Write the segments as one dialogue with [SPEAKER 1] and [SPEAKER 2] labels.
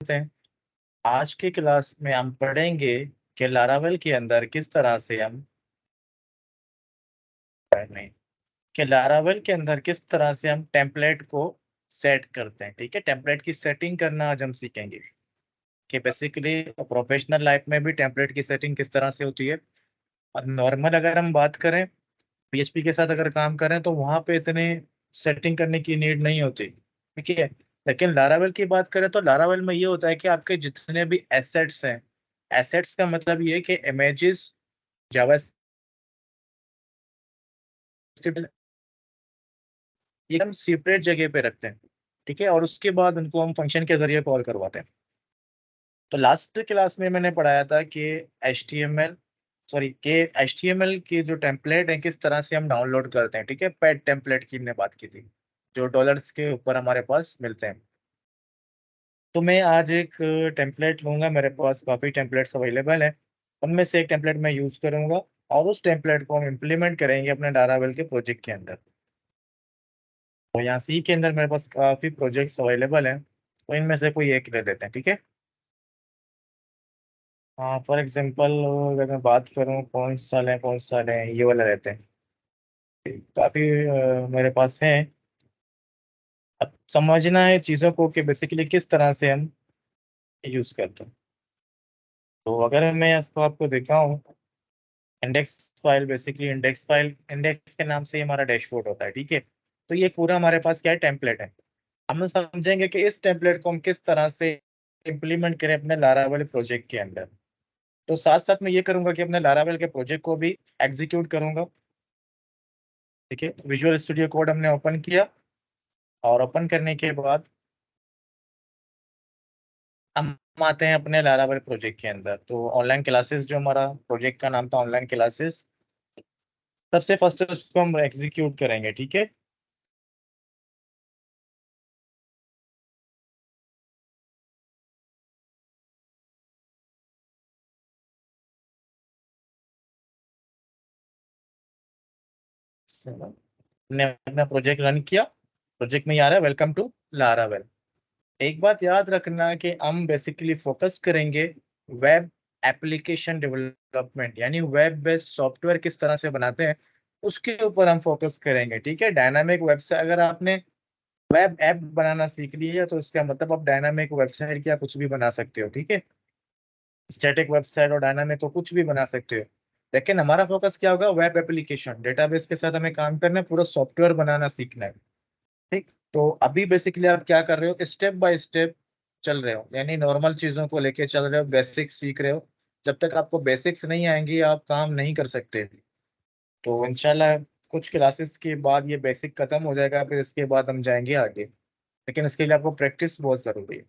[SPEAKER 1] हैं। आज की क्लास में हम पढ़ेंगे कि लारावेल के अंदर किस तरह से हम नहीं कि लारावेल के अंदर किस तरह से हम टेम्पलेट को सेट करते हैं। ठीक है, टेम्पलेट की सेटिंग करना आज हम सीखेंगे कि बेसिकली प्रोफेशनल लाइफ में भी टेम्पलेट की सेटिंग किस तरह से होती है। और नॉर्मल अगर हम बात करें पीएचपी के साथ अगर काम करें तो वहां पे इतने सेटिंग करने की नीड नहीं होती। ठीक है, लेकिन लारावेल की बात करें तो लारावेल में ये होता है कि आपके जितने भी एसेट्स हैं, एसेट्स का मतलब ये है कि इमेजेस, जावास्क्रिप्ट, ये हम सेपरेट जगह पे रखते हैं। ठीक है, और उसके बाद उनको हम फंक्शन के जरिए कॉल करवाते हैं। तो लास्ट क्लास में मैंने पढ़ाया था कि HTML सॉरी के HTML के जो टेम्पलेट है किस तरह से हम डाउनलोड करते हैं। ठीक है, पेड टेम्पलेट की हमने बात की थी जो डॉलर्स के ऊपर हमारे पास मिलते हैं। तो मैं आज एक टेम्पलेट लूंगा, मेरे पास काफ़ी टेम्पलेट्स अवेलेबल हैं, उनमें से एक टेम्पलेट मैं यूज़ करूंगा और उस टेम्पलेट को हम इम्प्लीमेंट करेंगे अपने डारावेल के प्रोजेक्ट के अंदर। तो यहाँ सी के अंदर मेरे पास काफ़ी प्रोजेक्ट्स अवेलेबल हैं, तो इनमें से कोई एक ले लेते हैं। ठीक है, हाँ फॉर एग्जांपल अगर मैं बात करूँ कौन सा लें, ये वाला रहते हैं। काफ़ी मेरे पास हैं। अब समझना है चीज़ों को कि बेसिकली किस तरह से हम यूज़ करते हैं। तो अगर मैं इसको आपको दिखाऊं, index file, basically index file, index के नाम से ही हमारा डैशबोर्ड होता है। ठीक है, तो ये पूरा हमारे पास क्या है, टेम्पलेट है। हम समझेंगे कि इस टेम्पलेट को हम किस तरह से इम्प्लीमेंट करें अपने लारावेल प्रोजेक्ट के अंदर। तो साथ साथ मैं ये करूंगा कि अपने लारावेल के प्रोजेक्ट को भी एग्जीक्यूट करूंगा। ठीक है, विजुअल स्टूडियो कोड हमने ओपन किया और ओपन करने के बाद हम आते हैं अपने लारावेल प्रोजेक्ट के अंदर। तो ऑनलाइन क्लासेस, जो हमारा प्रोजेक्ट का नाम था ऑनलाइन क्लासेस, सबसे फर्स्ट उसको हम एग्जीक्यूट करेंगे। ठीक है, हमने अपना प्रोजेक्ट रन किया। प्रोजेक्ट में ये आ रहा है वेलकम टू लारावेल। एक बात याद रखना कि हम बेसिकली फोकस करेंगे वेब एप्लीकेशन डेवलपमेंट, यानी वेब बेस्ड सॉफ्टवेयर किस तरह से बनाते हैं उसके ऊपर हम फोकस करेंगे। ठीक है, डायनामिक वेबसाइट, अगर आपने वेब ऐप बनाना सीख लिया तो इसका मतलब आप डायनामिक वेबसाइट क्या कुछ भी बना सकते हो। ठीक है, स्टैटिक वेबसाइट और डायनामिक को कुछ भी बना सकते हो, लेकिन हमारा फोकस क्या होगा, वेब एप्लीकेशन, डेटाबेस के साथ हमें काम करना है, पूरा सॉफ्टवेयर बनाना सीखना है। ठीक, तो अभी बेसिकली आप क्या कर रहे हो, स्टेप बाय स्टेप चल रहे हो, यानी नॉर्मल चीजों को लेके चल रहे हो, बेसिक्स सीख रहे हो। जब तक आपको बेसिक्स नहीं आएंगी आप काम नहीं कर सकते। तो इंशाल्लाह कुछ क्लासेस के बाद ये बेसिक खत्म हो जाएगा, फिर इसके बाद हम जाएंगे आगे, लेकिन इसके लिए आपको प्रैक्टिस बहुत जरूरी है।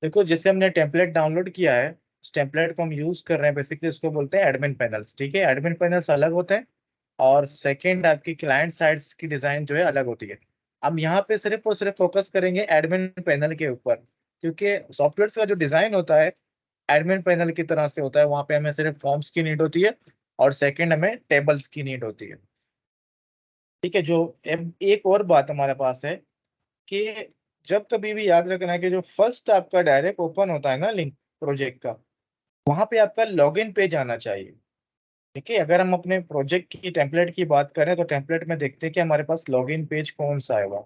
[SPEAKER 1] देखो, जैसे हमने टेम्पलेट डाउनलोड किया है, उस टेम्पलेट को हम यूज कर रहे हैं, बेसिकली उसको बोलते हैं एडमिन पैनल्स। ठीक है, एडमिन पैनल्स अलग होते हैं और सेकंड आपकी क्लाइंट साइड्स की डिजाइन जो है अलग होती है। हम यहाँ पे सिर्फ और सिर्फ फोकस करेंगे एडमिन पैनल के ऊपर, क्योंकि सॉफ्टवेयर का जो डिजाइन होता है एडमिन पैनल की तरह से होता है। वहां पे हमें सिर्फ फॉर्म्स की नीड होती है और सेकंड हमें टेबल्स की नीड होती है। ठीक है, जो एक और बात हमारे पास है कि जब कभी भी याद रखना है कि जो फर्स्ट आपका डायरेक्ट ओपन होता है ना लिंक प्रोजेक्ट का, वहां पे आपका लॉगिन पेज आना चाहिए। ठीक है, अगर हम अपने प्रोजेक्ट की टेम्पलेट की बात करें तो टेम्पलेट में देखते हैं कि हमारे पास लॉगिन पेज कौन सा आएगा।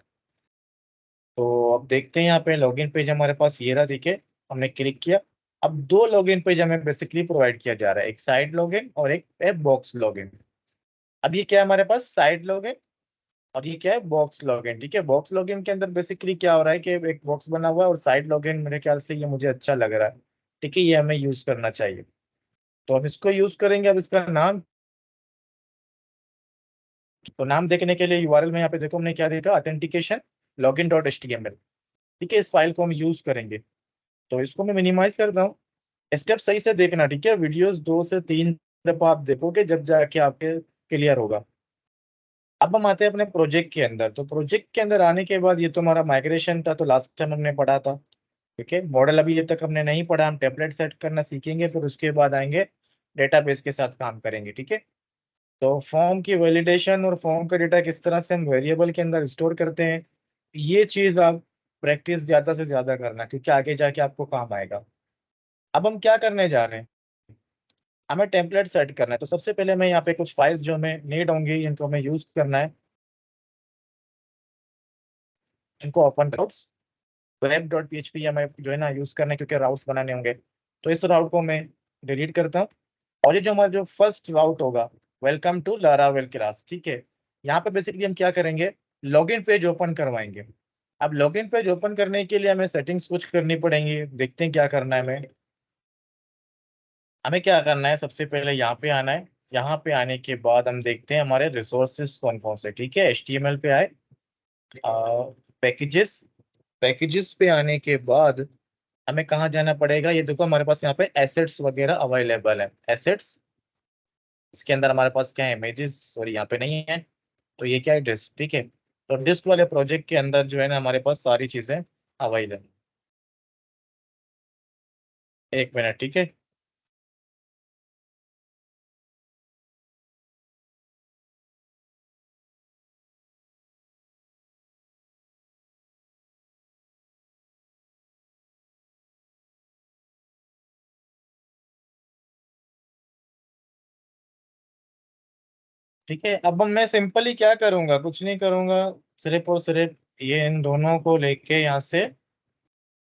[SPEAKER 1] तो अब देखते हैं यहाँ पे लॉगिन पेज हमारे पास ये रहा। ठीक है, हमने क्लिक किया। अब दो लॉगिन पेज हमें बेसिकली प्रोवाइड किया जा रहा है, एक साइड लॉगिन और एक है बॉक्स लॉगिन। अब ये क्या है, हमारे पास साइड लॉगिन और ये क्या है, बॉक्स लॉगिन। ठीक है, बॉक्स लॉगिन के अंदर बेसिकली क्या हो रहा है कि एक बॉक्स बना हुआ है, और साइड लॉगिन मेरे ख्याल से ये मुझे अच्छा लग रहा है। ठीक है, ये हमें यूज करना चाहिए, तो हम इसको यूज करेंगे। अब इसका नाम, तो नाम देखने के लिए यूआरएल में यहाँ पे देखो हमने क्या देखा, ऑथेंटिकेशन लॉगिन डॉट HTML। ठीक है, इस फाइल को हम यूज करेंगे। तो इसको मैं मिनिमाइज करता हूँ। स्टेप सही से देखना। ठीक है, वीडियोस 2 से 3 दफा आप देखोगे जब जाके आपके क्लियर होगा। अब हम आते हैं अपने प्रोजेक्ट के अंदर। तो प्रोजेक्ट के अंदर आने के बाद ये तो हमारा माइग्रेशन था, तो लास्ट टाइम हमने पढ़ा था। ठीक है, मॉडल अभी ये तक हमने नहीं पढ़ा, हम टेम्पलेट सेट करना सीखेंगे, फिर उसके बाद आएंगे डेटाबेस के साथ काम करेंगे। ठीक है, तो फॉर्म की वैलिडेशन और फॉर्म का डेटा किस तरह से हम वेरिएबल के अंदर स्टोर करते हैं, ये चीज आप प्रैक्टिस ज्यादा से ज्यादा करना, क्योंकि आगे जाके आपको काम आएगा। अब हम क्या करने जा रहे हैं, हमें टेम्पलेट सेट करना है। तो सबसे पहले मैं यहाँ पे कुछ फाइल्स जो हमें नीड होंगी, इनको हमें यूज करना है। इनको open web dot P H P हमें जो है ना यूज करना है, क्योंकि राउट्स बनाने होंगे। तो इस राउट को मैं डिलीट करता हूँ। और ये जो हमारा जो फर्स्ट राउट होगा, वेलकम टू लारावेल क्लास, ठीक है। यहाँ पे बेसिकली हम क्या करेंगे, लॉगिन पेज ओपन करवाएंगे। अब लॉगिन पेज ओपन करने के लिए हमें सेटिंग्स कुछ करनी पड़ेंगी, देखते हैं क्या करना है हमें। हमें क्या करना है, सबसे पहले यहाँ पे आना है। यहाँ पे आने के बाद हम देखते हैं हमारे रिसोर्सेज कौन कौन से, ठीक है। HTML पे आए, पैकेजेस, पैकेजेस पे आने के बाद हमें कहाँ जाना पड़ेगा, ये देखो हमारे पास यहाँ पे एसेट्स वगैरह अवेलेबल है। एसेट्स, इसके अंदर हमारे पास क्या है, इमेजेस, सॉरी यहाँ पे नहीं है। तो ये क्या है, डिस्क, ठीक है। तो डिस्क वाले प्रोजेक्ट के अंदर जो है ना हमारे पास सारी चीजें अवेलेबल। एक मिनट, ठीक है। ठीक है, अब मैं सिंपली क्या करूंगा, कुछ नहीं करूंगा, सिर्फ और सिर्फ ये इन दोनों को लेके यहाँ से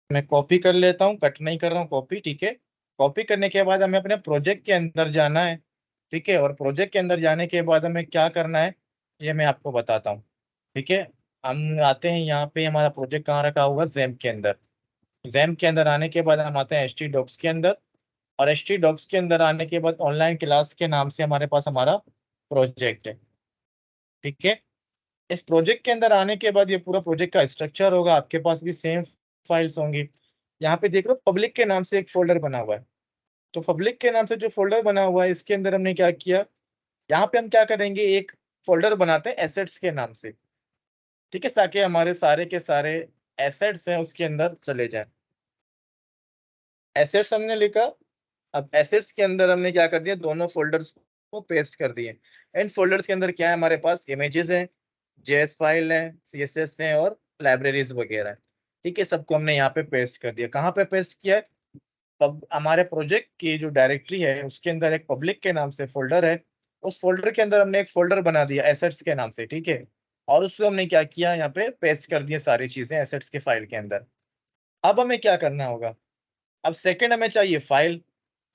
[SPEAKER 1] मैं कॉपी कर लेता हूँ। कट नहीं कर रहा हूँ, कॉपी, ठीक है। कॉपी करने के बाद हमें अपने प्रोजेक्ट के अंदर जाना है, ठीक है। और प्रोजेक्ट के अंदर जाने के बाद हमें क्या करना है, ये मैं आपको बताता हूँ, ठीक है। हम आते हैं यहाँ पे, हमारा प्रोजेक्ट कहाँ रखा हुआ, जैम के अंदर। जैम के अंदर आने के बाद हम आते हैं HT डॉक्स के अंदर। और HT डॉक्स के अंदर आने के बाद ऑनलाइन क्लास के नाम से हमारे पास हमारा प्रोजेक्ट है, ठीक है। इस प्रोजेक्ट के अंदर आने के बाद ये पूरा प्रोजेक्ट का स्ट्रक्चर होगा, आपके पास भी सेम फाइल्स होंगी। यहाँ पे देख लो, पब्लिक के नाम से एक फोल्डर बना हुआ है। तो पब्लिक के नाम से जो फोल्डर बना हुआ है, इसके अंदर हमने क्या किया, यहाँ पे हम क्या करेंगे, एक फोल्डर बनाते हैं एसेट्स के नाम से, ठीक है, ताकि हमारे सारे के सारे एसेट्स हैं उसके अंदर चले जाएं। एसेट्स हमने लिखा। अब एसेट्स के अंदर हमने क्या कर दिया, दोनों फोल्डर्स को पेस्ट कर दिए। इन फोल्डर्स के अंदर क्या है, हमारे पास इमेजेस हैं, JS फाइल है, CSS है, और लाइब्रेरीज वगैरह है, ठीक है। सबको हमने यहाँ पे पेस्ट कर दिया। कहाँ पे पेस्ट किया है, हमारे प्रोजेक्ट की जो डायरेक्टरी है उसके अंदर एक पब्लिक के नाम से फोल्डर है। उस फोल्डर के अंदर हमने एक फोल्डर बना दिया एसेट्स के नाम से, ठीक है। और उसको हमने क्या किया, यहाँ पे पेस्ट कर दिया सारी चीजें एसेट्स के फाइल के अंदर। अब हमें क्या करना होगा, अब सेकंड हमें चाहिए फाइल,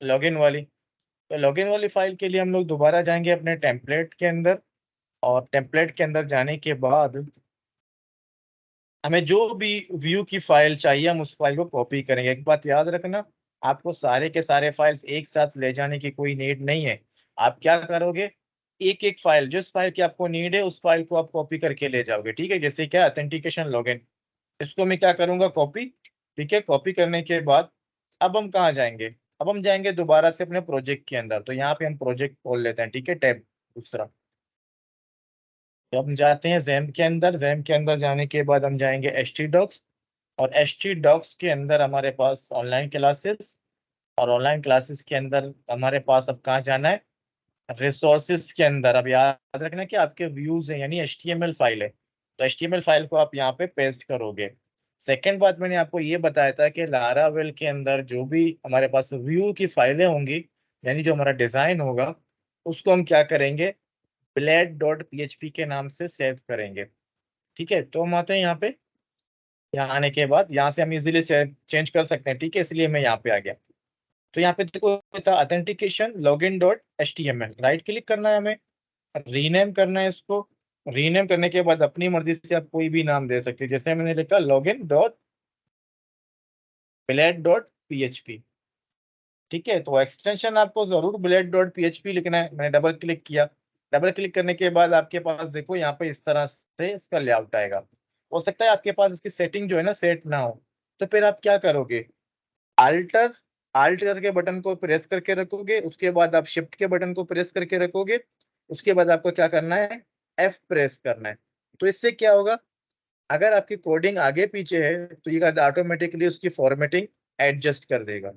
[SPEAKER 1] लॉगिन वाली। तो लॉगिन वाली फाइल के लिए हम लोग दोबारा जाएंगे अपने टेम्पलेट के अंदर। और टेम्पलेट के अंदर जाने के बाद हमें जो भी व्यू की फाइल चाहिए, हम उस फाइल को कॉपी करेंगे। एक बात याद रखना, आपको सारे के सारे फाइल्स एक साथ ले जाने की कोई नीड नहीं है। आप क्या करोगे, एक एक फाइल, जिस फाइल की आपको नीड है उस फाइल को आप कॉपी करके ले जाओगे, ठीक है। जैसे क्या, ऑथेंटिकेशन लॉगिन, इसको मैं क्या करूंगा, कॉपी, ठीक है। कॉपी करने के बाद अब हम कहाँ जाएंगे, अब हम जाएंगे दोबारा से अपने प्रोजेक्ट के अंदर। तो यहाँ पे हम प्रोजेक्ट खोल लेते हैं, ठीक है, टैब दूसरा। तो हम जाते हैं जैम के अंदर। जैम के अंदर जाने के बाद हम जाएंगे HT डॉक्स। और HT डॉक्स के अंदर हमारे पास ऑनलाइन क्लासेस। और ऑनलाइन क्लासेस के अंदर हमारे पास अब कहाँ जाना है, रिसोर्सेज के अंदर। अब याद रखना कि आपके व्यूज है, यानी HTML फाइल है, तो HTML फाइल को आप यहाँ पे पेस्ट करोगे। सेकेंड बात मैंने आपको ये बताया था कि लारावेल के अंदर जो भी हमारे पास व्यू की फाइलें होंगी, यानी जो हमारा डिजाइन होगा, उसको हम क्या करेंगे, blade.php के नाम से सेव करेंगे, ठीक है। तो हम आते हैं यहाँ पे। यहाँ आने के बाद यहाँ से हम इजीली चेंज कर सकते हैं, ठीक है, इसलिए मैं यहाँ पे आ गया। तो यहाँ पे देखो था authentication login dot HTML, right click करना है हमें, रीनेम करना है इसको। रीनेम करने के बाद अपनी मर्जी से आप कोई भी नाम दे सकते हैं, जैसे मैंने लिखा login dot blade dot PHP, ठीक है। तो एक्सटेंशन आपको जरूर ब्लेड डॉट PHP लिखना है। मैंने डबल क्लिक किया। डबल क्लिक करने के बाद आपके पास देखो यहाँ पे इस तरह से इसका लेआउट आएगा। हो सकता है आपके पास इसकी सेटिंग जो है ना सेट ना हो, तो फिर आप क्या करोगे, अल्टर आल्ट करके बटन को प्रेस करके रखोगे, उसके बाद आप शिफ्ट के बटन को प्रेस करके रखोगे, उसके बाद आपको क्या करना है, F प्रेस करना है। तो इससे क्या होगा, अगर आपकी कोडिंग आगे पीछे है तो ये ऑटोमेटिकली उसकी फॉर्मेटिंग एडजस्ट कर देगा,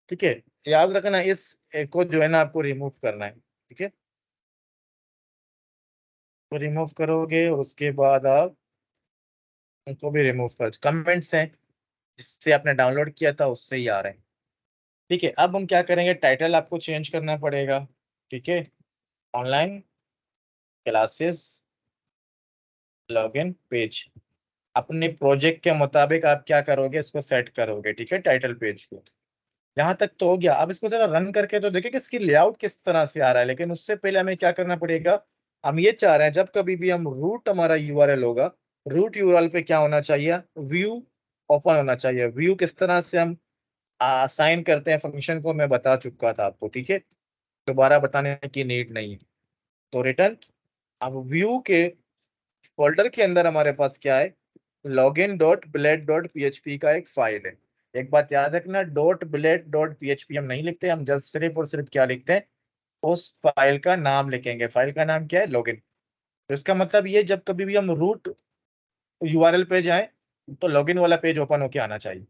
[SPEAKER 1] ठीक है। याद रखना, इस को जो है ना आपको रिमूव करना है, ठीक है। तो रिमूव करोगे और उसके बाद आप उनको भी रिमूव कर, कमेंट्स हैं जिससे आपने डाउनलोड किया था उससे ही आ रहे हैं। ठीक है, अब हम क्या करेंगे, टाइटल आपको चेंज करना पड़ेगा। ठीक है, ऑनलाइन क्लासेस लॉगिन पेज, अपने प्रोजेक्ट के मुताबिक आप क्या करोगे, इसको सेट करोगे। ठीक है, टाइटल पेज को। यहाँ तक तो हो गया। अब इसको जरा रन करके तो देखिए कि इसकी लेआउट किस तरह से आ रहा है, लेकिन उससे पहले हमें क्या करना पड़ेगा, हम ये चाह रहे हैं जब कभी भी हम रूट, हमारा यूआरएल होगा, रूट यूआरएल पे क्या होना चाहिए, व्यू ओपन होना चाहिए। व्यू किस तरह से हम असाइन करते हैं फंक्शन को, मैं बता चुका था आपको। ठीक है, दोबारा बताने की नीड नहीं है। तो रिटर्न, अब व्यू के फोल्डर के अंदर हमारे पास क्या है, login dot blade dot PHP का एक फाइल है। एक बात याद रखना, डॉट ब्लेड डॉट पीएचपी हम नहीं लिखते, हम जस्ट सिर्फ और सिर्फ क्या लिखते हैं, उस फाइल का नाम लिखेंगे। फाइल का नाम क्या है, लॉगिन। तो इसका मतलब ये, जब कभी भी हम रूट यूआरएल पे जाएं तो लॉगिन वाला पेज ओपन होके आना चाहिए।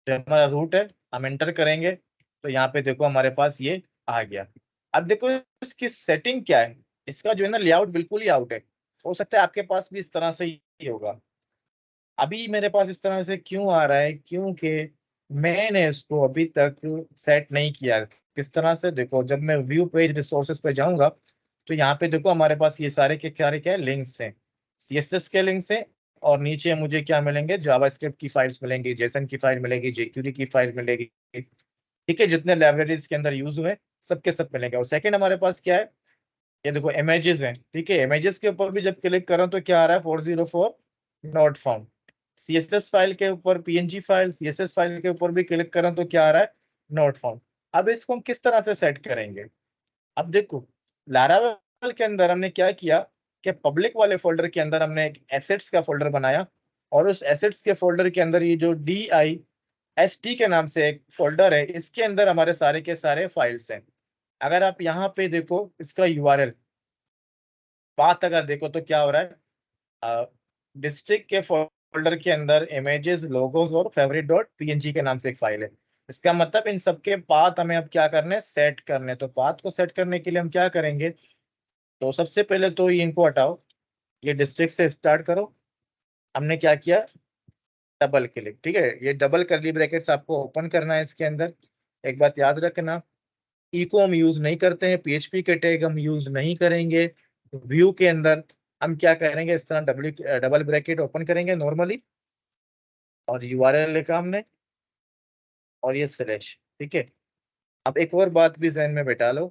[SPEAKER 1] जो हमारा रूट है हम एंटर करेंगे तो यहाँ पे देखो हमारे पास ये आ गया। अब देखो इसकी सेटिंग क्या है, इसका जो है ना लेआउट बिल्कुल ही आउट है। हो सकता है आपके पास भी इस तरह से ही होगा। अभी मेरे पास इस तरह से क्यों आ रहा है, क्योंकि मैंने इसको अभी तक सेट नहीं किया। किस तरह से, देखो जब मैं व्यू पेज रिसोर्सेज पे जाऊंगा तो यहाँ पे देखो हमारे पास ये सारे के क्या लिंक्स हैं, सीएसएस के लिंक्स हैं। और नीचे मुझे क्या मिलेंगे, जावास्क्रिप्ट की फाइल्स मिलेंगी, जेसन की फाइल मिलेगी, जेक्यूरी की फाइल मिलेगी। ठीक है, जितने लाइब्रेरीज के अंदर यूज हुए सबके सब मिलेंगे। और सेकंड हमारे पास क्या है, ये देखो इमेजेस हैं। ठीक है, इमेजेस के ऊपर भी जब क्लिक करो तो क्या आ रहा है, 404 नॉट फाउंड। सीएसएस फाइल के ऊपर, पीएनजी फाइल, सीएसएस फाइल के ऊपर भी क्लिक करो तो क्या आ रहा है, नॉट फाउंड। अब इसको हम किस तरह से सेट करेंगे, अब देखो लारावेल के अंदर हमने क्या किया कि पब्लिक वाले फोल्डर के अंदर हमने एक एसेट्स का फोल्डर बनाया। और उस एसेट्स के फोल्डर के अंदर ये जो DIST के नाम से एक फोल्डर है, इसके अंदर हमारे सारे के सारे फाइल्स हैं। अगर आप यहाँ पे देखो इसका यूआरएल बात अगर देखो तो क्या हो रहा है, डिस्ट्रिक्ट के फोल्डर के अंदर इमेजेस, लोगोस और फेवरेट डॉट पीएनजी के नाम से एक फाइल है। इसका मतलब इन सबके पाथ हमें अब क्या करने, सेट करने। तो पाथ को सेट करने के लिए हम क्या करेंगे, तो सबसे पहले तो ये इनको हटाओ, ये डिस्ट्रिक्ट से स्टार्ट करो। हमने क्या किया, डबल क्लिक। ठीक है, ये डबल करली ब्रैकेट्स आपको ओपन करना है इसके अंदर। एक बात याद रखना, इको हम यूज नहीं करते हैं, पीएचपी के टैग हम यूज नहीं करेंगे। व्यू के अंदर हम क्या करेंगे, इस तरह डबल डबल ब्रैकेट ओपन करेंगे नॉर्मली, और यूआरएल लिखा हमने, और ये स्लैश। ठीक है, अब एक और बात भी जहन में बैठा लो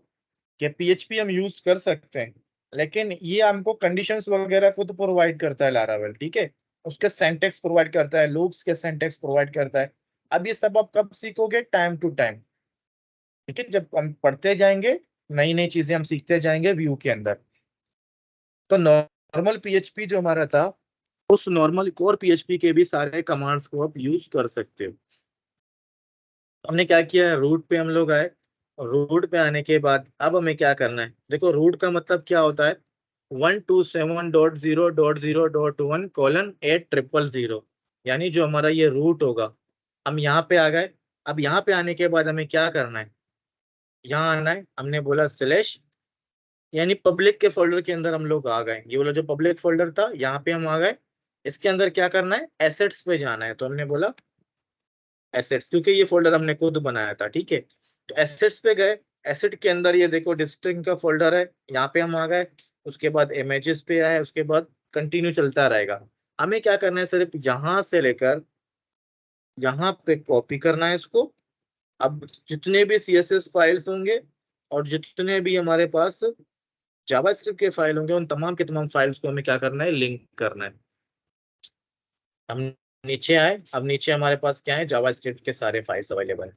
[SPEAKER 1] कि पीएचपी हम यूज कर सकते हैं, लेकिन ये हमको कंडीशंस वगैरह खुद प्रोवाइड करता है लारावेल। ठीक है, उसके सिंटैक्स प्रोवाइड करता है, लूप्स के सिंटैक्स प्रोवाइड करता है। अब ये सब आप कब सीखोगे, टाइम टू टाइम। ठीक है, जब हम पढ़ते जाएंगे नई नई चीजें हम सीखते जाएंगे व्यू के अंदर। तो नॉर्मल पीएचपी जो हमारा था, उस नॉर्मल कोर पीएचपी के भी सारे कमांड्स को आप यूज कर सकते हो। हमने क्या किया, रूट पे हम लोग आए। रूट पे आने के बाद अब हमें क्या करना है, देखो रूट का मतलब क्या होता है, 127.0.0.1:800, यानी जो हमारा ये रूट होगा। हम यहाँ पे आ गए। अब यहाँ पे आने के बाद हमें क्या करना है, यहाँ आना है। हमने बोला स्लैश, यानी पब्लिक के फोल्डर के अंदर हम लोग आ गए। ये बोला जो पब्लिक फोल्डर था यहाँ पे हम आ गए। इसके अंदर क्या करना है, एसेट्स पे जाना है। तो हमने बोला एसेट्स, क्योंकि ये फोल्डर हमने खुद बनाया था। ठीक है, तो एसेट्स पे गए। एसेट के अंदर ये देखो डिस्ट्रिक्ट का फोल्डर है, यहाँ पे हम आ गए। उसके बाद इमेजेस पे आए, उसके बाद कंटिन्यू चलता रहेगा। हमें क्या करना है, सिर्फ यहाँ से लेकर यहाँ पे कॉपी करना है इसको। अब जितने भी CSS फाइल्स होंगे और जितने भी हमारे पास जावास्क्रिप्ट के फाइल होंगे, उन तमाम के तमाम फाइल्स को हमें क्या करना है, लिंक करना है। हम नीचे आए। अब नीचे हमारे पास क्या है, जावास्क्रिप्ट के सारे फाइल्स अवेलेबल है।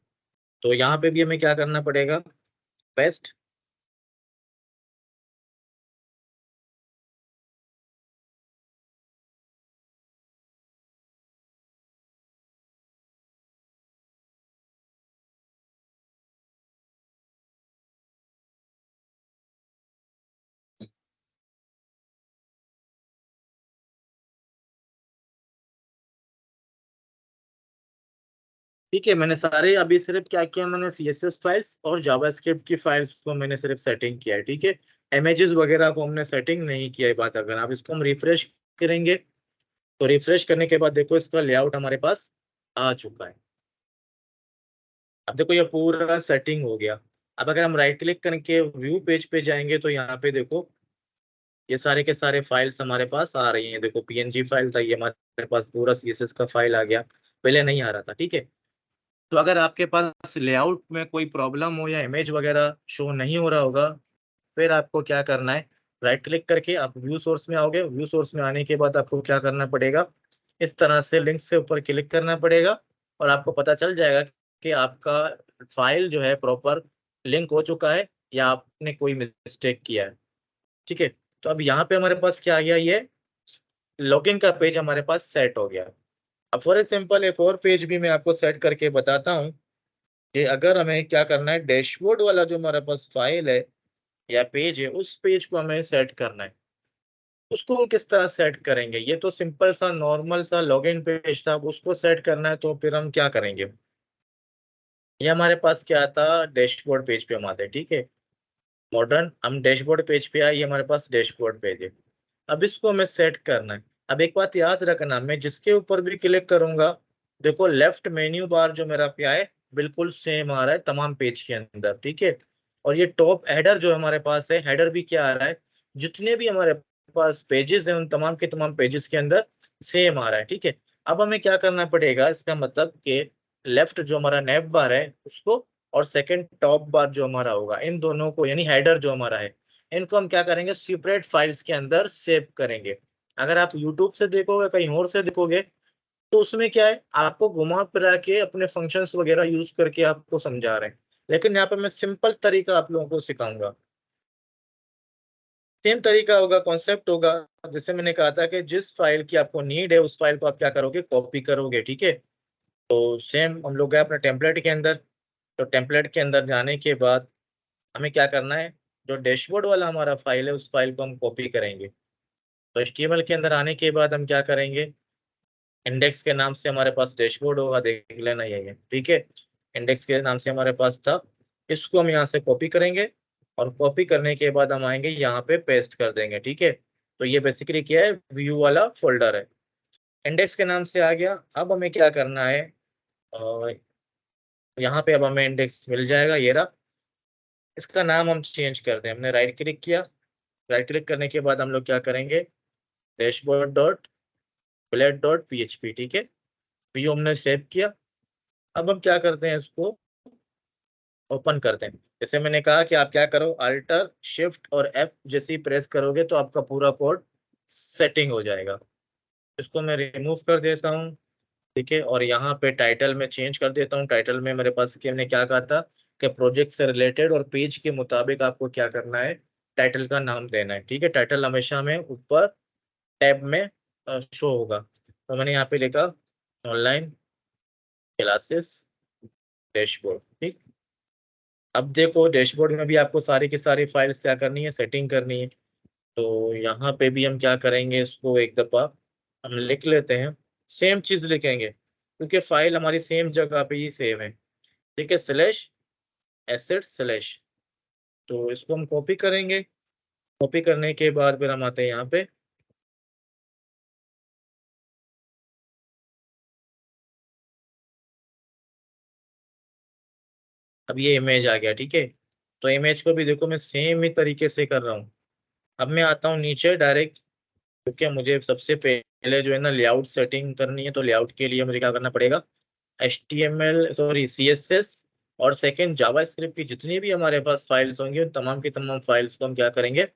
[SPEAKER 1] तो यहाँ पे भी हमें क्या करना पड़ेगा, पेस्ट। ठीक है, मैंने सारे अभी सिर्फ क्या किया, मैंने CSS फाइल्स और जावास्क्रिप्ट की फाइल्स को मैंने सिर्फ सेटिंग किया है। ठीक है, इमेजेस वगैरह को हमने सेटिंग नहीं किया है। बात अगर आप इसको हम रिफ्रेश करेंगे तो रिफ्रेश करने के बाद देखो इसका लेआउट हमारे पास आ चुका है। अब देखो ये पूरा सेटिंग हो गया। अब अगर हम राइट क्लिक करके व्यू पेज पे जाएंगे तो यहाँ पे देखो ये सारे के सारे फाइल्स हमारे पास आ रही हैं। देखो पीएनजी फाइल था, ये हमारे पास पूरा सीएसएस का फाइल आ गया, पहले नहीं आ रहा था। ठीक है, तो अगर आपके पास लेआउट में कोई प्रॉब्लम हो या इमेज वगैरह शो नहीं हो रहा होगा, फिर आपको क्या करना है, राइट क्लिक करके आप व्यू सोर्स में आओगे। व्यू सोर्स में आने के बाद आपको क्या करना पड़ेगा, इस तरह से लिंक से ऊपर क्लिक करना पड़ेगा और आपको पता चल जाएगा कि आपका फाइल जो है प्रॉपर लिंक हो चुका है या आपने कोई मिस्टेक किया है। ठीक है, तो अब यहाँ पे हमारे पास क्या आ गया, ये लॉगिन का पेज हमारे पास सेट हो गया। अब फॉर एग्जाम्पल एक और पेज भी मैं आपको सेट करके बताता हूँ कि अगर हमें क्या करना है, डैशबोर्ड वाला जो हमारे पास फाइल है या पेज है, उस पेज को हमें सेट करना है। उसको हम किस तरह सेट करेंगे, ये तो सिंपल सा नॉर्मल सा लॉगिन पेज था, अब उसको सेट करना है तो फिर हम क्या करेंगे। ये हमारे पास क्या था, डैशबोर्ड पेज पे हम आते हैं। ठीक है, मॉडर्न हम डैशबोर्ड पेज पे आए, ये हमारे पास डैशबोर्ड पेज है। अब इसको हमें सेट करना है। अब एक बात याद रखना, मैं जिसके ऊपर भी क्लिक करूंगा, देखो लेफ्ट मेन्यू बार जो मेरा पे है बिल्कुल सेम आ रहा है तमाम पेज के अंदर। ठीक है, और ये टॉप हेडर जो हमारे पास है, हेडर भी क्या आ रहा है, जितने भी हमारे पास पेजेस हैं उन तमाम के तमाम पेजेस के अंदर सेम आ रहा है। ठीक है, अब हमें क्या करना पड़ेगा, इसका मतलब कि लेफ्ट जो हमारा नैव बार है उसको, और सेकंड टॉप बार जो हमारा होगा, इन दोनों को यानी हेडर जो हमारा है, इनको हम क्या करेंगे, सेपरेट फाइल्स के अंदर सेव करेंगे। अगर आप यूट्यूब से देखोगे, कहीं और से देखोगे, तो उसमें क्या है, आपको घुमा फिरा के अपने फंक्शंस वगैरह यूज करके आपको समझा रहे हैं, लेकिन यहाँ पे मैं सिंपल तरीका आप लोगों को सिखाऊंगा। सेम तरीका होगा, कॉन्सेप्ट होगा। जैसे मैंने कहा था कि जिस फाइल की आपको नीड है उस फाइल को आप क्या करोगे, कॉपी करोगे। ठीक है, तो सेम हम लोग गए अपने टेम्पलेट के अंदर। तो टेम्पलेट के अंदर जाने के बाद हमें क्या करना है, जो डैशबोर्ड वाला हमारा फाइल है उस फाइल को हम कॉपी करेंगे। तो HTML के अंदर आने के बाद हम क्या करेंगे, इंडेक्स के नाम से हमारे पास डैशबोर्ड होगा, देख लेना ये है। ठीक है, इंडेक्स के नाम से हमारे पास था, इसको हम यहाँ से कॉपी करेंगे और कॉपी करने के बाद हम आएंगे यहाँ पे पेस्ट कर देंगे। ठीक है, तो ये बेसिकली क्या है, व्यू वाला फोल्डर है, इंडेक्स के नाम से आ गया। अब हमें क्या करना है, अ, यहाँ पे अब हमें इंडेक्स मिल जाएगा, ये रहा। इसका नाम हम चेंज कर दें, हमने राइट क्लिक किया, राइट क्लिक करने के बाद हम लोग क्या करेंगे, dashboard dot blade dot PHP। ठीक है, व्यू हमने सेव किया। अब हम क्या करते हैं, इसको ओपन करते हैं। जैसे मैंने कहा कि आप क्या करो, अल्टर शिफ्ट और F जैसे ही प्रेस करोगे तो आपका पूरा कोड सेटिंग हो जाएगा। इसको मैं रिमूव कर देता हूँ। ठीक है, और यहाँ पे टाइटल में चेंज कर देता हूँ। टाइटल में मेरे पास कि हमने क्या कहा था कि प्रोजेक्ट से रिलेटेड और पेज के मुताबिक आपको क्या करना है, टाइटल का नाम देना है। ठीक है, टाइटल हमेशा में ऊपर टैब में शो होगा। तो मैंने यहाँ पे लिखा ऑनलाइन क्लासेस डैशबोर्ड। ठीक, अब देखो डैशबोर्ड में भी आपको सारी की सारी फाइल्स क्या करनी है, सेटिंग करनी है। तो यहाँ पे भी हम क्या करेंगे, इसको एक दफा हम लिख लेते हैं, सेम चीज लिखेंगे क्योंकि फाइल हमारी सेम जगह पे ही सेव है। ठीक है, स्लैश एसेट स्लैश, तो इसको हम कॉपी करेंगे। कॉपी करने के बाद फिर हम आते हैं यहाँ पे, अब ये इमेज आ गया। ठीक है, तो इमेज को भी देखो मैं सेम ही तरीके से कर रहा हूँ। अब मैं आता हूँ नीचे डायरेक्ट, क्योंकि मुझे सबसे पहले जो है ना लेआउट सेटिंग करनी है, तो लेआउट के लिए मुझे क्या करना पड़ेगा, HTML सॉरी CSS और सेकंड जावास्क्रिप्ट की जितनी भी हमारे पास फाइल्स होंगी उन तमाम की तमाम फाइल्स को हम क्या करेंगे,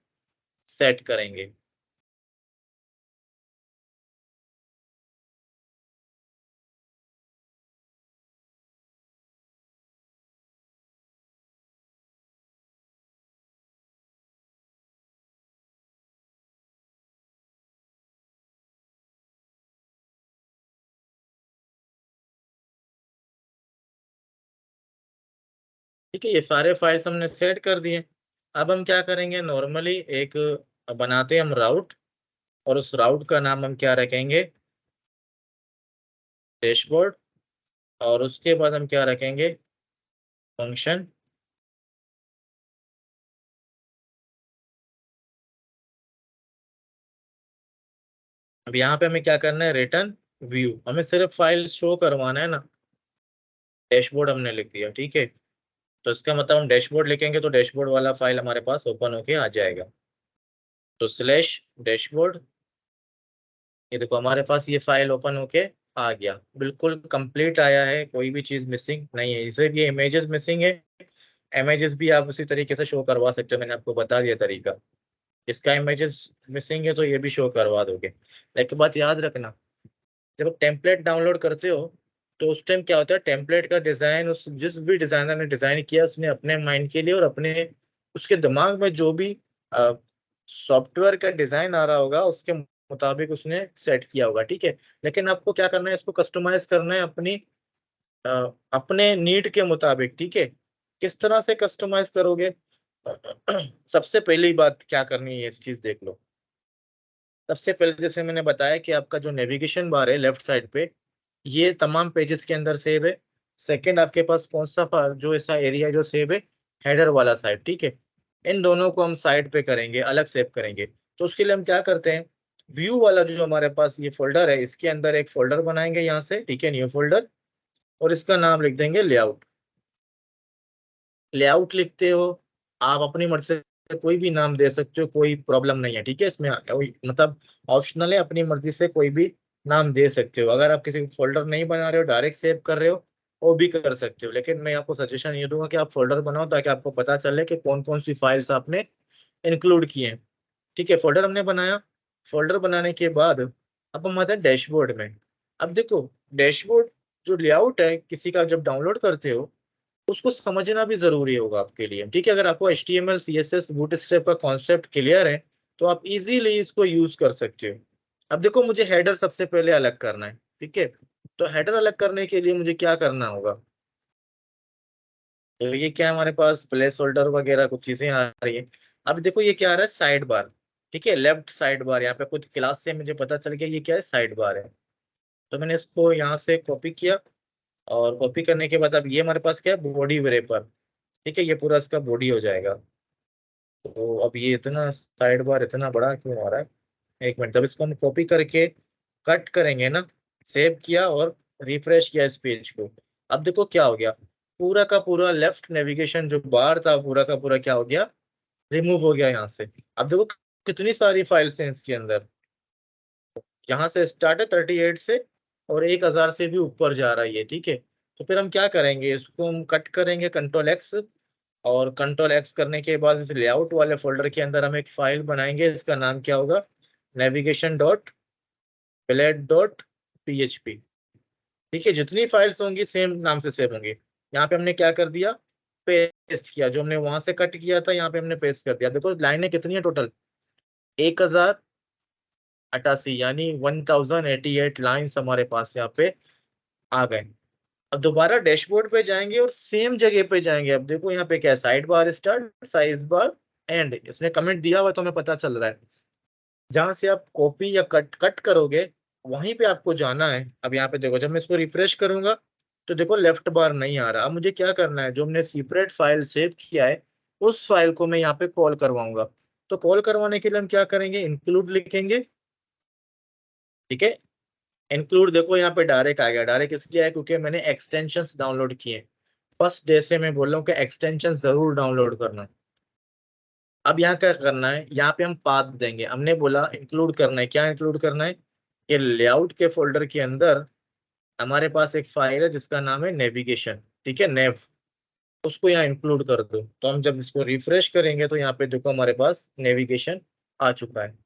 [SPEAKER 1] सेट करेंगे। ठीक है, ये सारे फाइल्स हमने सेट कर दिए। अब हम क्या करेंगे, नॉर्मली एक बनाते हैं हम राउट, और उस राउट का नाम हम क्या रखेंगे, डैशबोर्ड, और उसके बाद हम क्या रखेंगे, फंक्शन अब यहाँ पे हमें क्या करना है, रिटर्न व्यू, हमें सिर्फ फाइल शो करवाना है ना, डैशबोर्ड हमने लिख दिया, ठीक है। तो इसका मतलब हम डैशबोर्ड लिखेंगे तो डैशबोर्ड वाला फाइल हमारे पास ओपन होके आ जाएगा। तो स्लैश डैशबोर्ड, ये देखो हमारे पास ये फाइल ओपन होके आ गया, बिल्कुल कंप्लीट आया है, कोई भी चीज मिसिंग नहीं है। इसे ये इमेजेस मिसिंग है, इमेजेस भी आप उसी तरीके से शो करवा सकते हो, मैंने आपको बता दिया तरीका। इसका इमेजेस मिसिंग है तो ये भी शो करवा दोगे। एक बात याद रखना, जब आप टेम्पलेट डाउनलोड करते हो तो उस टाइम क्या होता है, टेम्पलेट का डिजाइन उस जिस भी डिजाइनर ने डिजाइन किया उसने अपने माइंड के लिए और अपने उसके दिमाग में जो भी सॉफ्टवेयर का डिजाइन आ रहा होगा उसके मुताबिक उसने सेट किया होगा, ठीक है। लेकिन आपको क्या करना है, इसको कस्टमाइज करना है अपनी अ, अपने नीड के मुताबिक, ठीक है। किस तरह से कस्टमाइज करोगे? सबसे पहली बात क्या करनी है, इस चीज देख लो। सबसे पहले जैसे मैंने बताया कि आपका जो नेविगेशन बार है लेफ्ट साइड पे, ये तमाम पेजेस के अंदर सेव है। सेकंड आपके पास कौन सा जो ऐसा एरिया जो सेव है, हेडर वाला साइड, ठीक है। इन दोनों को हम साइड पे करेंगे, अलग सेव करेंगे। तो उसके लिए हम क्या करते हैं, व्यू वाला जो हमारे पास ये फोल्डर है, इसके अंदर एक फोल्डर बनाएंगे यहाँ से, ठीक है, न्यू फोल्डर, और इसका नाम लिख देंगे लेआउट। लेआउट लिखते हो आप अपनी मर्जी से कोई भी नाम दे सकते हो, कोई प्रॉब्लम नहीं है, ठीक है। इसमें मतलब ऑप्शनल है, अपनी मर्जी से कोई भी नाम दे सकते हो। अगर आप किसी फोल्डर नहीं बना रहे हो, डायरेक्ट सेव कर रहे हो, वो भी कर सकते हो। लेकिन मैं आपको सजेशन ये दूंगा कि आप फोल्डर बनाओ ताकि आपको पता चले कि कौन कौन सी फाइल्स आपने इंक्लूड किए हैं, ठीक है। फोल्डर हमने बनाया, फोल्डर बनाने के बाद अब हम आते हैं डैशबोर्ड में। अब देखो, डैशबोर्ड जो लेआउट है किसी का जब डाउनलोड करते हो उसको समझना भी जरूरी होगा आपके लिए, ठीक है। अगर आपको HTML CSS बूटस्ट्रैप का कॉन्सेप्ट क्लियर है तो आप इजीली इसको यूज कर सकते हो। अब देखो, मुझे हेडर सबसे पहले अलग करना है, ठीक है। तो हेडर अलग करने के लिए मुझे क्या करना होगा, तो ये क्या है, हमारे पास प्लेस होल्डर वगैरह कुछ चीजें आ रही है। अब देखो ये क्या आ रहा है, साइड बार, ठीक है, लेफ्ट साइड बार। यहाँ पे कुछ क्लास से मुझे पता चल गया ये क्या है, साइड बार है। तो मैंने इसको यहाँ से कॉपी किया, और कॉपी करने के बाद अब ये हमारे पास क्या है, बॉडी वेरेपर, ठीक है, ये पूरा इसका बॉडी हो जाएगा। तो अब ये इतना साइड बार इतना बड़ा क्यों आ रहा है, एक मिनट। तब इसको हम कॉपी करके कट करेंगे ना, सेव किया और रिफ्रेश किया इस पेज को। अब देखो क्या हो गया, पूरा का पूरा लेफ्ट नेविगेशन जो बार था पूरा का पूरा क्या हो गया, रिमूव हो गया यहाँ से। अब देखो कितनी सारी फाइल्स हैं इसके अंदर, यहाँ से स्टार्ट है 38 से, और 1000 से भी ऊपर जा रहा है ये, ठीक है। तो फिर हम क्या करेंगे, इसको हम कट करेंगे कंट्रोल X, और कंट्रोल X करने के बाद इस लेआउट वाले फोल्डर के अंदर हम एक फाइल बनाएंगे, इसका नाम क्या होगा, navigation.blade.php, ठीक है। जितनी फाइल्स होंगी सेम नाम से सेव होंगी। यहाँ पे हमने क्या कर दिया, पेस्ट किया, जो हमने वहां से कट किया था यहाँ पे हमने पेस्ट कर दिया। देखो लाइनें कितनी है टोटल, 1088, यानी 1088 लाइन्स हमारे पास यहाँ पे आ गए। अब दोबारा डैशबोर्ड पे जाएंगे और सेम जगह पे जाएंगे। अब देखो यहाँ पे क्या है, side bar start, size bar and, इसने कमेंट दिया हुआ तो हमें पता चल रहा है। जहां से आप कॉपी या कट कट करोगे वहीं पे आपको जाना है। अब यहाँ पे देखो, जब मैं इसको रिफ्रेश करूंगा तो देखो लेफ्ट बार नहीं आ रहा। अब मुझे क्या करना है, जो हमने सेपरेट फाइल सेव किया है उस फाइल को मैं यहाँ पे कॉल करवाऊंगा। तो कॉल करवाने के लिए हम क्या करेंगे, इंक्लूड लिखेंगे, ठीक है। इंक्लूड देखो यहाँ पे डायरेक्ट आ गया, डायरेक्ट इसलिए आया क्योंकि मैंने एक्सटेंशंस डाउनलोड किए। फर्स्ट डे से मैं बोल रहा हूँ कि एक्सटेंशन जरूर डाउनलोड करना। अब यहाँ क्या करना है, यहाँ पे हम पाथ देंगे, हमने बोला इंक्लूड करना है, क्या इंक्लूड करना है, कि लेआउट के फोल्डर के अंदर हमारे पास एक फाइल है जिसका नाम है नेविगेशन, ठीक है, नेव, उसको यहाँ इंक्लूड कर दो। तो हम जब इसको रिफ्रेश करेंगे तो यहाँ पे देखो हमारे पास नेविगेशन आ चुका है।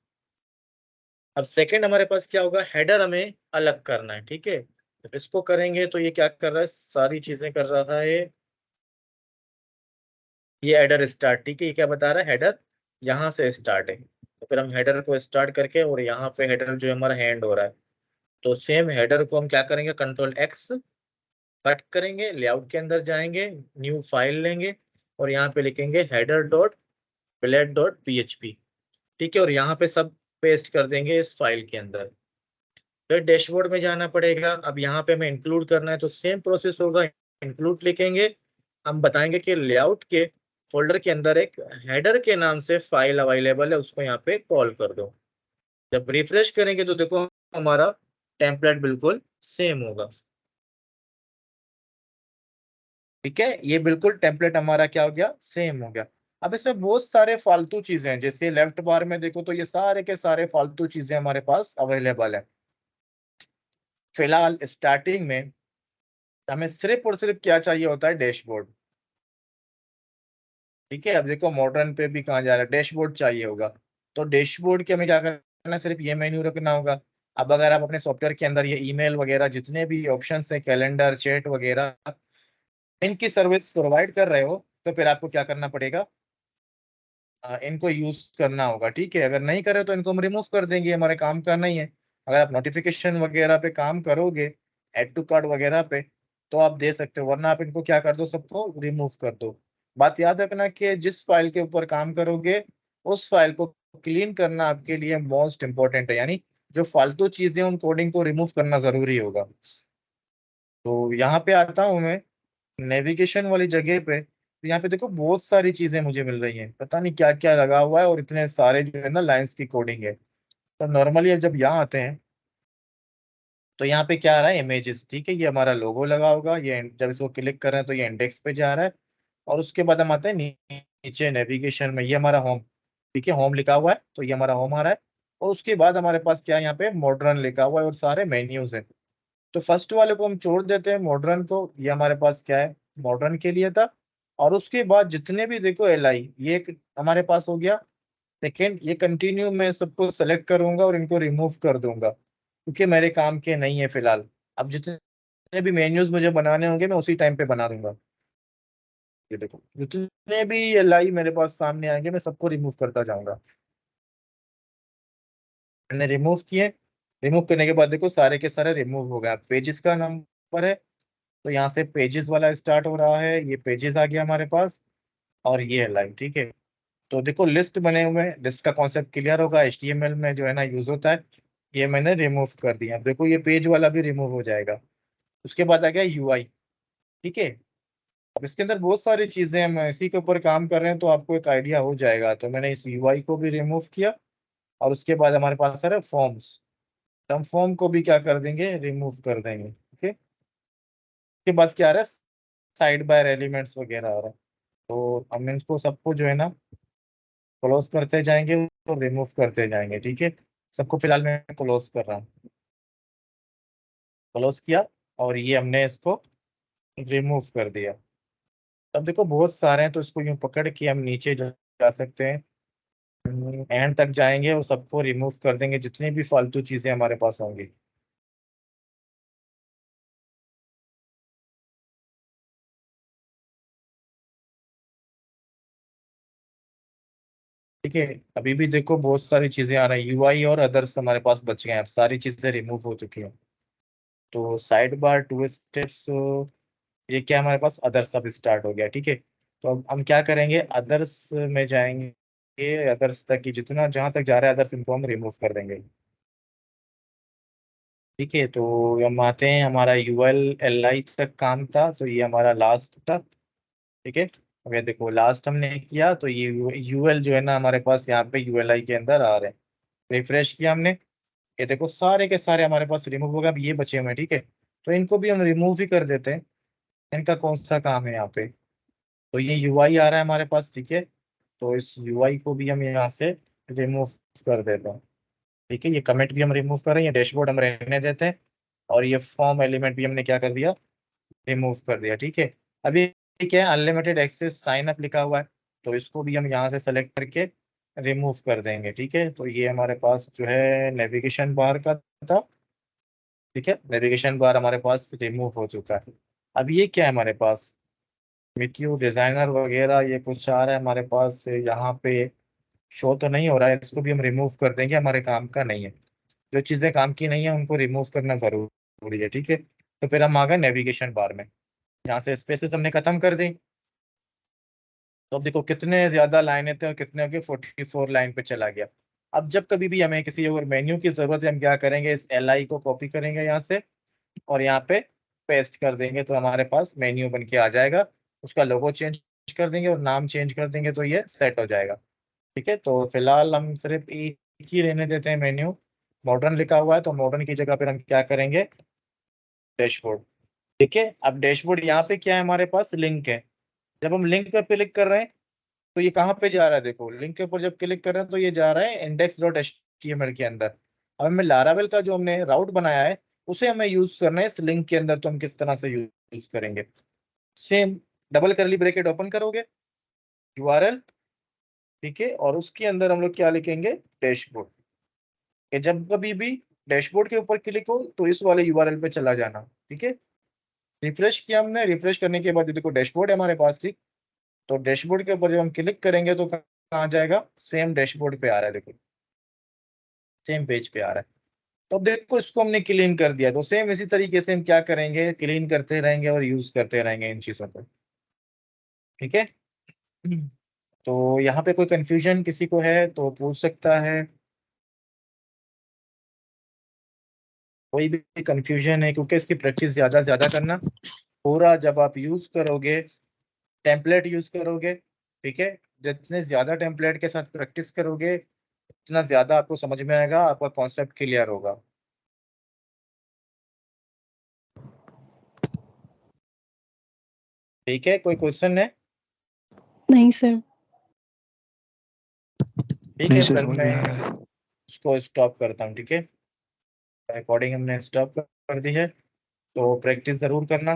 [SPEAKER 1] अब सेकंड हमारे पास क्या होगा, हेडर हमें अलग करना है, ठीक है। जब इसको करेंगे तो ये क्या कर रहा है, सारी चीजें कर रहा है, ये हेडर स्टार्ट, ठीक है। ये क्या बता रहा है, हेडर यहाँ से स्टार्ट है। तो फिर हम हेडर को स्टार्ट करके, और यहाँ पे हेडर जो है हमारा हैंड हो रहा है, तो सेम हेडर को हम क्या करेंगे, कंट्रोल X कट करेंगे, लेआउट के अंदर जाएंगे, न्यू फाइल लेंगे, और यहाँ पे लिखेंगे header.blade.php, ठीक है, और यहाँ पे सब पेस्ट कर देंगे इस फाइल के अंदर। फिर डैशबोर्ड में जाना पड़ेगा। अब यहाँ पे हमें इंक्लूड करना है तो सेम प्रोसेस होगा, इंक्लूड लिखेंगे, हम बताएंगे कि लेआउट के फोल्डर के अंदर एक हेडर के नाम से फाइल अवेलेबल है, उसको यहाँ पे कॉल कर दो। जब रिफ्रेश करेंगे तो देखो हमारा टेम्पलेट बिल्कुल सेम होगा। ठीक है, ये बिल्कुल टेम्पलेट हमारा क्या हो गया, सेम हो गया। अब इसमें बहुत सारे फालतू चीजें हैं, जैसे लेफ्ट बार में देखो तो ये सारे के सारे फालतू चीजें हमारे पास अवेलेबल है। फिलहाल स्टार्टिंग में हमें सिर्फ और सिर्फ क्या चाहिए होता है, डैशबोर्ड। ठीक है, अब देखो मॉडर्न पे भी कहाँ जा रहा है, डैशबोर्ड चाहिए होगा। तो डैशबोर्ड के हमें क्या करना है, सिर्फ ये मेन्यू रखना होगा। अब अगर आप अपने सॉफ्टवेयर के अंदर ये ईमेल वगैरह जितने भी ऑप्शंस है, कैलेंडर, चैट वगैरह, इनकी सर्विस प्रोवाइड कर रहे हो, तो फिर आपको क्या करना पड़ेगा, इनको यूज करना होगा। ठीक है, अगर नहीं करे तो इनको हम रिमूव कर देंगे, हमारे काम का नहीं है। अगर आप नोटिफिकेशन वगैरह पे काम करोगे, एड टू कार्ड वगैरह पे, तो आप दे सकते हो, वरना आप इनको क्या कर दो, सबको रिमूव कर दो। बात याद रखना कि जिस फाइल के ऊपर काम करोगे, उस फाइल को क्लीन करना आपके लिए मोस्ट इंपॉर्टेंट है, यानी जो फालतू चीजें उन कोडिंग को रिमूव करना जरूरी होगा। तो यहाँ पे आता हूँ मैं नेविगेशन वाली जगह पे, तो यहाँ पे देखो बहुत सारी चीजें मुझे मिल रही हैं, पता नहीं क्या क्या लगा हुआ है, और इतने सारे जो है ना लाइंस की कोडिंग है। तो नॉर्मली अब जब यहाँ आते हैं, तो यहाँ पे क्या आ रहा है, इमेजेस। ठीक है, ये हमारा लोगो लगा होगा, ये जब इसको क्लिक कर रहे हैं तो ये इंडेक्स पे जा रहा है। और उसके बाद हम आते हैं नीचे नेविगेशन में, ये हमारा होम। ठीक है, होम लिखा हुआ है तो ये हमारा होम आ रहा है। और उसके बाद हमारे पास क्या है, यहाँ पे मॉडर्न लिखा हुआ है और सारे मेन्यूज हैं। तो फर्स्ट वाले को हम छोड़ देते हैं, मॉडर्न को, ये हमारे पास क्या है, मॉडर्न के लिए था। और उसके बाद जितने भी देखो एल आई, ये एक हमारे पास हो गया। सेकेंड, ये कंटिन्यू मैं सबको सेलेक्ट करूंगा और इनको रिमूव कर दूंगा, क्योंकि मेरे काम के नहीं है फिलहाल। अब जितने भी मेन्यूज मुझे बनाने होंगे, मैं उसी टाइम पे बना दूंगा। ये देखो जितने भी एल आई मेरे पास सामने आएंगे, मैं सबको रिमूव करता जाऊंगा। मैंने रिमूव किए। रिमूव करने के बाद देखो सारे के सारे रिमूव हो गया। पेजेस का नंबर है, तो यहाँ से पेजेस वाला स्टार्ट हो रहा है, ये पेजेस आ गया हमारे पास। और ये है लाइन। ठीक है, तो देखो लिस्ट बने हुए हैं, लिस्ट का कॉन्सेप्ट क्लियर होगा, HTML में जो है ना यूज होता है। ये मैंने रिमूव कर दिया, देखो ये पेज वाला भी रिमूव हो जाएगा। उसके बाद आ गया UI। ठीक है, अब इसके अंदर बहुत सारी चीजें हैं, हम इसी के ऊपर काम कर रहे हैं, तो आपको एक आइडिया हो जाएगा। तो मैंने इस UI को भी रिमूव किया। और उसके बाद हमारे पास आ रहा है फॉर्म्स, तो हम फॉर्म को भी क्या कर देंगे, रिमूव कर देंगे। ओके, उसके बाद क्या आ रहा है, साइड बाय एलिमेंट्स वगैरह आ रहा है। तो हम इसको सबको जो है ना क्लोज करते जाएंगे और रिमूव करते जाएंगे। ठीक है, सबको फिलहाल मैं क्लोज कर रहा हूँ। क्लोज किया, और ये हमने इसको रिमूव कर दिया। अब देखो बहुत सारे हैं, तो इसको यूं पकड़ के हम नीचे जा सकते हैं, एंड तक जाएंगे और सबको रिमूव कर देंगे, जितनी भी फालतू चीजें हमारे पास होंगी। ठीक है, अभी भी देखो बहुत सारी चीजें आ रही है, UI और अदर्स हमारे पास बच गए हैं, अब सारी चीजें रिमूव हो चुकी हैं। तो साइड बार, टू स्टेप्स, ये क्या हमारे पास अदर्स अब स्टार्ट हो गया। ठीक है, तो अब हम क्या करेंगे, अदर्स में जाएंगे, अदर्स तक की जितना जहां तक जा रहा है अदर्स, इनको हम रिमूव कर देंगे। ठीक है, तो हम आते हैं, हमारा ULLI तक काम था, तो ये हमारा लास्ट था। ठीक है, अब ये देखो लास्ट हमने किया, तो ये UL जो है ना हमारे पास यहाँ पे ULI के अंदर आ रहे हैं। रिफ्रेश किया हमने, ये देखो सारे के सारे हमारे पास रिमूव हो गए, अब ये बचे हुए हैं। ठीक है, तो इनको भी हम रिमूव ही कर देते हैं। इनका कौन सा काम है यहाँ पे, तो ये UI आ रहा है हमारे पास। ठीक है, तो इस UI को भी हम यहाँ से रिमूव कर देते हैं। ठीक है, ये कमेंट भी हम रिमूव कर रहे हैं, डैशबोर्ड हम रहने देते हैं। और ये फॉर्म एलिमेंट भी हमने क्या कर दिया, रिमूव कर दिया। ठीक है, अभी ये क्या है, अनलिमिटेड एक्सेस साइन अप लिखा हुआ है, तो इसको भी हम यहाँ से सेलेक्ट करके रिमूव कर देंगे। ठीक है, तो ये हमारे पास जो है नेविगेशन बार का था। ठीक है, नेविगेशन बार हमारे पास रिमूव हो चुका है। अब ये क्या है हमारे पास, मिक्यू डिजाइनर वगैरह ये कुछ आ रहा है हमारे पास यहाँ पे, शो तो नहीं हो रहा है, इसको भी हम रिमूव कर देंगे, हमारे काम का नहीं है। जो चीजें काम की नहीं है उनको रिमूव करना जरूरी है। ठीक है, तो फिर हम आ गए नेविगेशन बार में, यहाँ से स्पेसेस हमने खत्म कर दी। तो अब देखो कितने ज्यादा लाइनें थे और कितने हो गए, 44 लाइन पे चला गया। अब जब कभी भी हमें किसी और मेन्यू की जरूरत है, हम क्या करेंगे, इस LI को कॉपी करेंगे यहाँ से, और यहाँ पे पेस्ट कर देंगे, तो हमारे पास मेन्यू बन के आ जाएगा। उसका लोगो चेंज कर देंगे और नाम चेंज कर देंगे, तो ये सेट हो जाएगा। ठीक है, तो फिलहाल हम सिर्फ एक ही रहने देते हैं मेन्यू, मॉडर्न लिखा हुआ है तो मॉडर्न की जगह पर हम क्या करेंगे, डैशबोर्ड। ठीक है, अब डैशबोर्ड यहाँ पे क्या है, हमारे पास लिंक है। जब हम लिंक पे क्लिक कर रहे हैं तो ये कहाँ पे जा रहा है, देखो लिंक के ऊपर जब क्लिक कर रहे हैं तो ये जा रहा है index.html के अंदर। अब हमें लारावेल का जो हमने राउट बनाया है उसे हमें यूज करना है इस लिंक के अंदर, तो हम किस तरह से यूज करेंगे। सेम, डबल करली ब्रैकेट ओपन करोगे, यूआरएल, ठीक है, और उसके अंदर हम लोग क्या लिखेंगे, डैशबोर्ड। कि जब कभी भी डैशबोर्ड के ऊपर क्लिक हो तो इस वाले यूआरएल पे चला जाना। ठीक है, रिफ्रेश किया हमने, रिफ्रेश करने के बाद ये देखो डैशबोर्ड है हमारे पास। ठीक, तो डैशबोर्ड के ऊपर जब हम क्लिक करेंगे तो कहाँ जाएगा, सेम डैशबोर्ड पे आ रहा है, देखो सेम पेज पे आ रहा है। तो अब देखो इसको हमने क्लीन कर दिया, तो सेम इसी तरीके से हम क्या करेंगे, क्लीन करते रहेंगे और यूज करते रहेंगे इन चीजों को। ठीक है, तो यहाँ पे कोई कंफ्यूजन किसी को है तो पूछ सकता है। कोई भी कंफ्यूजन है, क्योंकि इसकी प्रैक्टिस ज्यादा से ज्यादा करना, पूरा जब आप यूज करोगे, टेम्पलेट यूज करोगे, ठीक है, जितने ज्यादा टेम्पलेट के साथ प्रैक्टिस करोगे उतना ज्यादा आपको समझ में आएगा, आपका कॉन्सेप्ट क्लियर होगा। ठीक है, कोई क्वेश्चन है?
[SPEAKER 2] नहीं सर।
[SPEAKER 1] ठीक
[SPEAKER 3] नहीं
[SPEAKER 1] है,
[SPEAKER 3] सर,
[SPEAKER 1] फिर
[SPEAKER 3] समझ
[SPEAKER 1] मैं
[SPEAKER 3] में आ रहा है।
[SPEAKER 1] इसको स्टॉप करता हूँ। ठीक है, रिकॉर्डिंग हमने स्टॉप कर दी है, तो प्रैक्टिस जरूर करना।